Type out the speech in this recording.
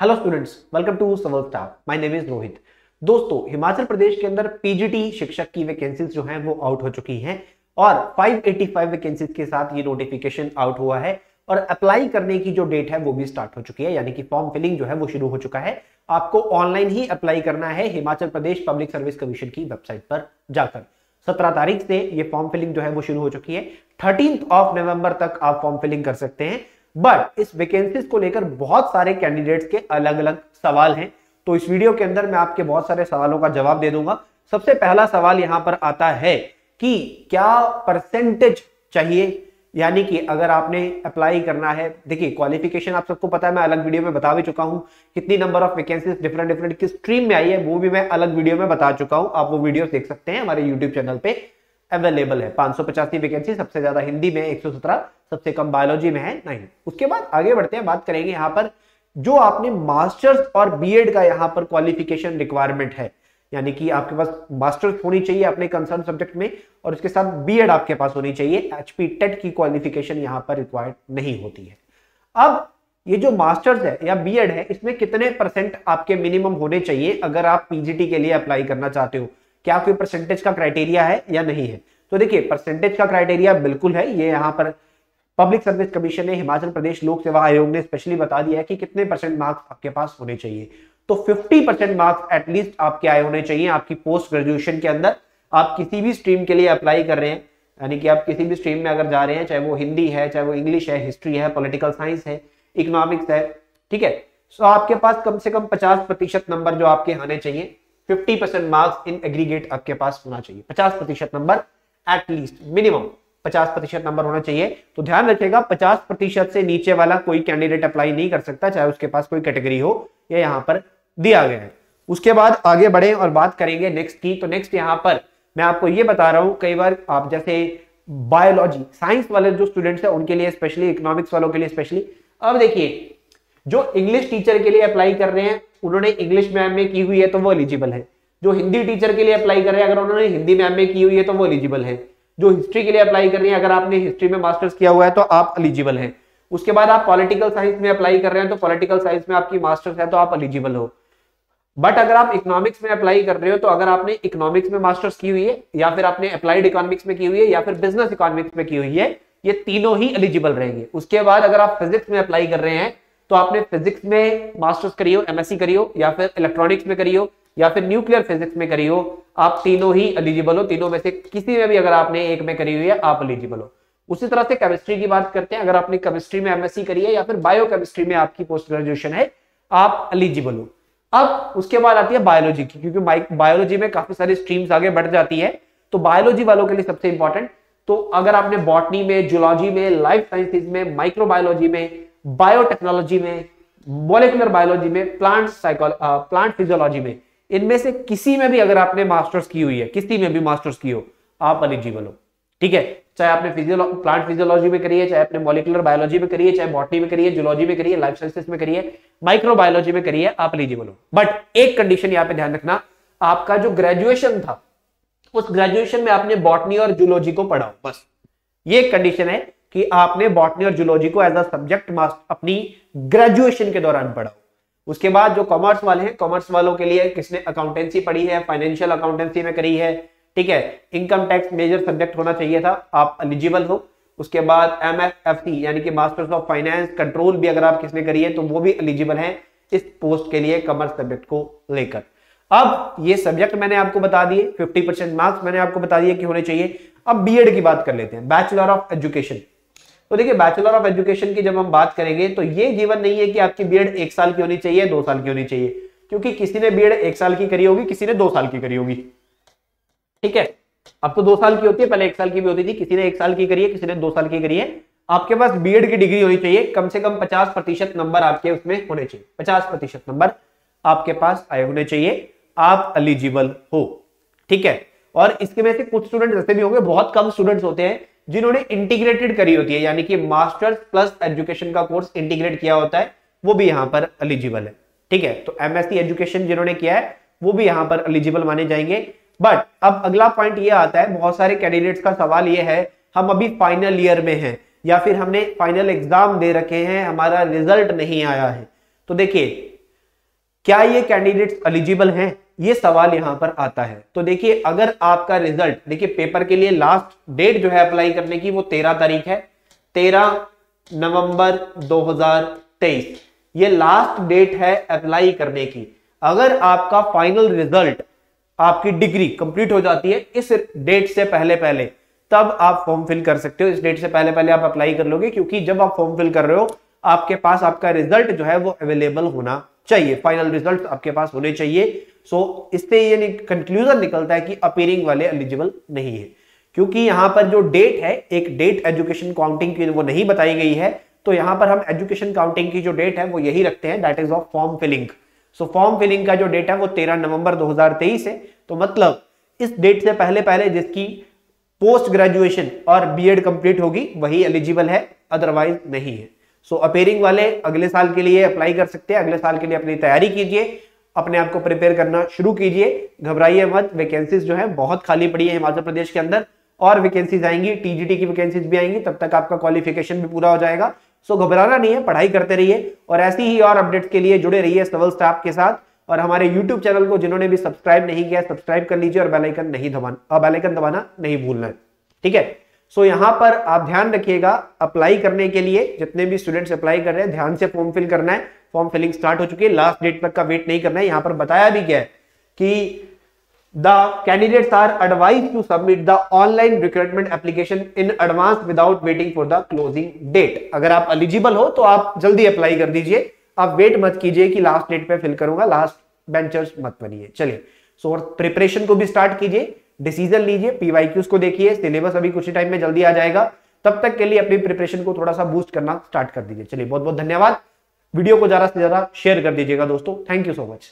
Hello students, welcome to सवल staff. My name is Rohit. दोस्तों, हिमाचल प्रदेश के अंदर पीजीटी शिक्षक की वैकेंसीज जो हैं वो आउट हो चुकी हैं और 585 वैकेंसीज के साथ ये नोटिफिकेशन आउट हुआ है और अप्लाई करने की जो डेट है वो भी स्टार्ट हो चुकी है, यानी कि फॉर्म फिलिंग जो है वो शुरू हो चुका है। आपको ऑनलाइन ही अप्लाई करना है Himachal Pradesh public service commission की वेबसाइट पर जाकर। 17 तारीख से ये फॉर्म फिलिंग जो है वो शुरू हो चुकी है। 13 नवंबर तक आप फॉर्म फिलिंग कर सकते हैं। बट इस वैकेंसीज को लेकर बहुत सारे कैंडिडेट्स के अलग अलग सवाल हैं, तो इस वीडियो के अंदर मैं आपके बहुत सारे सवालों का जवाब दे दूंगा। सबसे पहला सवाल यहां पर आता है कि क्या परसेंटेज चाहिए, यानी कि अगर आपने अप्लाई करना है। देखिए, क्वालिफिकेशन आप सबको पता है, मैं अलग वीडियो में बता भी चुका हूं। कितनी नंबर ऑफ वैकेंसीज डिफरेंट किस स्ट्रीम में आई है वो भी मैं अलग वीडियो में बता चुका हूं। आप वो वीडियो देख सकते हैं, हमारे यूट्यूब चैनल पे अवेलेबल है। 585 वैकेंसी, सबसे ज्यादा हिंदी में 117, सबसे कम बायोलॉजी में है 9। उसके बाद आगे बढ़ते हैं, बात करेंगे यहाँ पर जो आपने मास्टर्स और बीएड का यहाँ पर क्वालिफिकेशन रिक्वायरमेंट है, यानी कि आपके पास मास्टर्स होनी चाहिए अपने कंसर्न सब्जेक्ट में और उसके साथ बीएड आपके पास होनी चाहिए। एचपी टेट की क्वालिफिकेशन यहाँ पर रिक्वायर्ड नहीं होती है। अब ये जो मास्टर्स है या बीएड है, इसमें कितने परसेंट आपके मिनिमम होने चाहिए अगर आप पीजीटी के लिए अप्लाई करना चाहते हो? क्या कोई परसेंटेज का क्राइटेरिया है या नहीं है? तो देखिए, परसेंटेज का क्राइटेरिया बिल्कुल है। ये यहाँ पर पब्लिक सर्विस कमीशन ने, हिमाचल प्रदेश लोक सेवा आयोग ने स्पेशली बता दिया है कि कितने परसेंट मार्क्स आपके पास होने चाहिए। तो 50% मार्क्स एटलीस्ट आपके आए होने चाहिए आपकी पोस्ट ग्रेजुएशन के अंदर। आप किसी भी स्ट्रीम के लिए अप्लाई कर रहे हैं, यानी कि आप किसी भी स्ट्रीम में अगर जा रहे हैं, चाहे वो हिंदी है, चाहे वो इंग्लिश है, हिस्ट्री है, पॉलिटिकल साइंस है, इकोनॉमिक्स है, ठीक है, तो आपके पास कम से कम 50% नंबर जो आपके आने चाहिए। 50% मार्क्स इन एग्रीगेट आपके पास होना चाहिए। 50% नंबर एटलीस्ट, मिनिमम 50% नंबर होना चाहिए। तो ध्यान रखिएगा, 50% से नीचे वाला कोई कैंडिडेट अप्लाई नहीं कर सकता, चाहे उसके पास कोई कैटेगरी हो। ये यहां पर दिया गया है। उसके बाद आगे बढ़े और बात करेंगे नेक्स्ट की। तो नेक्स्ट यहां पर मैं आपको ये बता रहा हूं, कई बार आप जैसे बायोलॉजी साइंस वाले जो स्टूडेंट्स हैं उनके लिए स्पेशली, इकोनॉमिक्स वालों के लिए स्पेशली। अब देखिए, जो इंग्लिश टीचर के लिए अप्लाई कर रहे हैं, उन्होंने इंग्लिश में एमए की हुई है तो वो एलिजिबल है। जो हिंदी टीचर के लिए अप्लाई कर रहे हैं, अगर उन्होंने हिंदी में एमए की हुई है तो वो एलिजिबल है। जो हिस्ट्री के लिए अप्लाई कर रही है, अगर आपने हिस्ट्री में मास्टर्स किया हुआ है तो आप एलिजिबल हैं। उसके बाद आप पॉलिटिकल साइंस में अप्लाई कर रहे हैं तो पॉलिटिकल साइंस में आपकी मास्टर्स है तो आप एलिजिबल हो। बट अगर आप इकोनॉमिक्स में अप्लाई कर रहे हो, तो अगर आपने इकोनॉमिक्स में मास्टर्स की हुई है या फिर आपने अप्लाइड इकोनॉमिक्स में की हुई है या फिर बिजनेस इकोनॉमिक्स में की हुई है, ये तीनों ही एलिजिबल रहेंगे। उसके बाद अगर आप फिजिक्स में अप्लाई कर रहे हैं तो आपने फिजिक्स में मास्टर्स करी हो, एमएससी करी हो, या फिर इलेक्ट्रॉनिक्स में करी हो, या फिर न्यूक्लियर फिजिक्स में करी हो, आप तीनों ही एलिजिबल हो। तीनों में से किसी में भी अगर आपने एक में करी हुई है, आप एलिजिबल हो। उसी तरह से केमिस्ट्री की बात करते हैं, अगर आपने केमिस्ट्री में एमएससी करी है या फिर बायोकेमिस्ट्री में आपकी पोस्ट ग्रेजुएशन है, आप एलिजिबल हो। अब उसके बाद आती है बायोलॉजी की, क्योंकि बायोलॉजी में काफी सारी स्ट्रीम्स आगे बढ़ जाती है। तो बायोलॉजी वालों के लिए सबसे इंपॉर्टेंट, तो अगर आपने बॉटनी में, जूलॉजी में, लाइफ साइंसेज में, माइक्रोबायोलॉजी में, बायोटेक्नोलॉजी में, मॉलिक्यूलर बायोलॉजी में, प्लांट फिजियोलॉजी में, इनमें से किसी में भी अगर आपने मास्टर्स की हुई है, किसी में भी मास्टर्स की हो, आप एलिजिबल हो। ठीक है, चाहे आपने प्लांट फिजियोलॉजी में करी है, चाहे आपने मॉलिक्यूलर बायोलॉजी में करी है, चाहे बॉटनी में करी है, जूलॉजी में करी है, लाइफ साइंसेस में करी है, माइक्रोबायोलॉजी में करी है, आप एलिजिबल हो। बट एक कंडीशन यहां पे ध्यान रखना, आपका जो ग्रेजुएशन था, उस ग्रेजुएशन में आपने बॉटनी और जूलॉजी को पढ़ा, बस ये एक कंडीशन है कि आपने बॉटनी और जूलॉजी को एज अ सब्जेक्ट अपनी ग्रेजुएशन के दौरान पढ़ा। उसके बाद जो कॉमर्स वाले हैं, कॉमर्स वालों के लिए किसने अकाउंटेंसी पढ़ी है, फाइनेंशियल अकाउंटेंसी में करी है, ठीक है, इनकम टैक्स मेजर सब्जेक्ट होना चाहिए था, आप एलिजिबल हो। उसके बाद एमएफएफसी यानी कि मास्टर्स ऑफ फाइनेंस कंट्रोल भी अगर आप किसने करी है तो वो भी एलिजिबल है इस पोस्ट के लिए, कॉमर्स सब्जेक्ट को लेकर। अब ये सब्जेक्ट मैंने आपको बता दिए, 50% मार्क्स मैंने आपको बता दिए कि होने चाहिए। अब बीएड की बात कर लेते हैं, बैचलर ऑफ एजुकेशन। तो देखिए, बैचलर ऑफ एजुकेशन की जब हम बात करेंगे तो ये जीवन नहीं है कि आपकी बीएड 1 साल की होनी चाहिए, 2 साल की होनी चाहिए, क्योंकि किसी ने बीएड 1 साल की करी होगी, किसी ने 2 साल की करी होगी। ठीक है, अब तो 2 साल की होती है, पहले 1 साल की भी होती थी। किसी ने 1 साल की करी है, किसी ने 2 साल की करी है। आपके पास बीएड की डिग्री होनी चाहिए, कम से कम 50% नंबर आपके उसमें होने चाहिए। 50% नंबर आपके पास आए होने चाहिए, आप एलिजिबल हो। ठीक है, और इसके में से कुछ स्टूडेंट ऐसे भी होंगे, बहुत कम स्टूडेंट्स होते हैं जिन्होंने इंटीग्रेटेड करी होती है, यानी कि मास्टर्स प्लस एजुकेशन का कोर्स इंटीग्रेट किया होता है, वो भी यहां पर एलिजिबल है। ठीक है, तो एमएससी एजुकेशन जिन्होंने किया है वो भी यहां पर एलिजिबल माने जाएंगे। बट अब अगला पॉइंट ये आता है, बहुत सारे कैंडिडेट्स का सवाल ये है, हम अभी फाइनल ईयर में हैं या फिर हमने फाइनल एग्जाम दे रखे हैं, हमारा रिजल्ट नहीं आया है। तो देखिए, क्या ये कैंडिडेट्स एलिजिबल हैं, ये सवाल यहां पर आता है। तो देखिए अगर आपका रिजल्ट, देखिए पेपर के लिए लास्ट डेट जो है अप्लाई करने की वो 13 तारीख है, 13 नवंबर 2023 ये लास्ट डेट है अप्लाई करने की। अगर आपका फाइनल रिजल्ट, आपकी डिग्री कंप्लीट हो जाती है इस डेट से पहले पहले, तब आप फॉर्म फिल कर सकते हो। इस डेट से पहले पहले आप अप्लाई कर लोगे, क्योंकि जब आप फॉर्म फिल कर रहे हो आपके पास आपका रिजल्ट जो है वो अवेलेबल होना चाहिए, फाइनल रिजल्ट आपके पास होने चाहिए। सो इससे ये कंक्लूजन निकलता है कि अपीयरिंग वाले एलिजिबल नहीं है, क्योंकि यहां पर जो डेट है, एक डेट एजुकेशन काउंटिंग की वो नहीं बताई गई है। तो यहां पर हम एजुकेशन काउंटिंग की जो डेट है वो यही रखते हैं, that is of form filling. So form filling का जो डेट है वो 13 नवंबर 2023 है। तो मतलब इस डेट से पहले पहले जिसकी पोस्ट ग्रेजुएशन और बीएड कंप्लीट होगी वही एलिजिबल है, अदरवाइज नहीं है। सो अपीयरिंग वाले अगले साल के लिए अप्लाई कर सकते हैं। अगले साल के लिए अपनी तैयारी कीजिए, अपने आप को प्रिपेयर करना शुरू कीजिए, घबराइए मत। वैकेंसीज जो है बहुत खाली पड़ी है हिमाचल प्रदेश के अंदर, और वैकेंसीज आएंगी, टीजीटी की वैकेंसीज भी आएंगी, तब तक आपका क्वालिफिकेशन भी पूरा हो जाएगा। सो घबराना नहीं है, पढ़ाई करते रहिए और ऐसी ही और अपडेट्स के लिए जुड़े रहिए सिविल स्टाफ के साथ। और हमारे यूट्यूब चैनल को जिन्होंने भी सब्सक्राइब नहीं किया सब्सक्राइब कर लीजिए और बेल आइकन दबाना नहीं भूलना है, ठीक है। सो यहां पर आप ध्यान रखिएगा, अप्लाई करने के लिए जितने भी स्टूडेंट्स अप्लाई कर रहे हैं ध्यान से फॉर्म फिल करना है। फॉर्म फिलिंग स्टार्ट हो चुकी है, लास्ट डेट तक का वेट नहीं करना है। यहां पर बताया भी गया है कि the candidates are advised to submit the online recruitment application in advance without waiting for the closing date. अगर आप एलिजिबल हो तो आप जल्दी अप्लाई कर दीजिए, आप वेट मत कीजिए कि लास्ट डेट पे फिल करूंगा, लास्ट बेंचर्स मत बनिए। चलिए, सो प्रिपरेशन को भी स्टार्ट कीजिए, डिसीजन लीजिए, पीवाईक्यूज को देखिए, सिलेबस अभी कुछ ही टाइम में जल्दी आ जाएगा, तब तक के लिए अपनी प्रिपरेशन को थोड़ा सा बूस्ट करना स्टार्ट कर दीजिए। चलिए, बहुत बहुत धन्यवाद। वीडियो को ज्यादा से ज्यादा शेयर कर दीजिएगा दोस्तों। Thank you so much.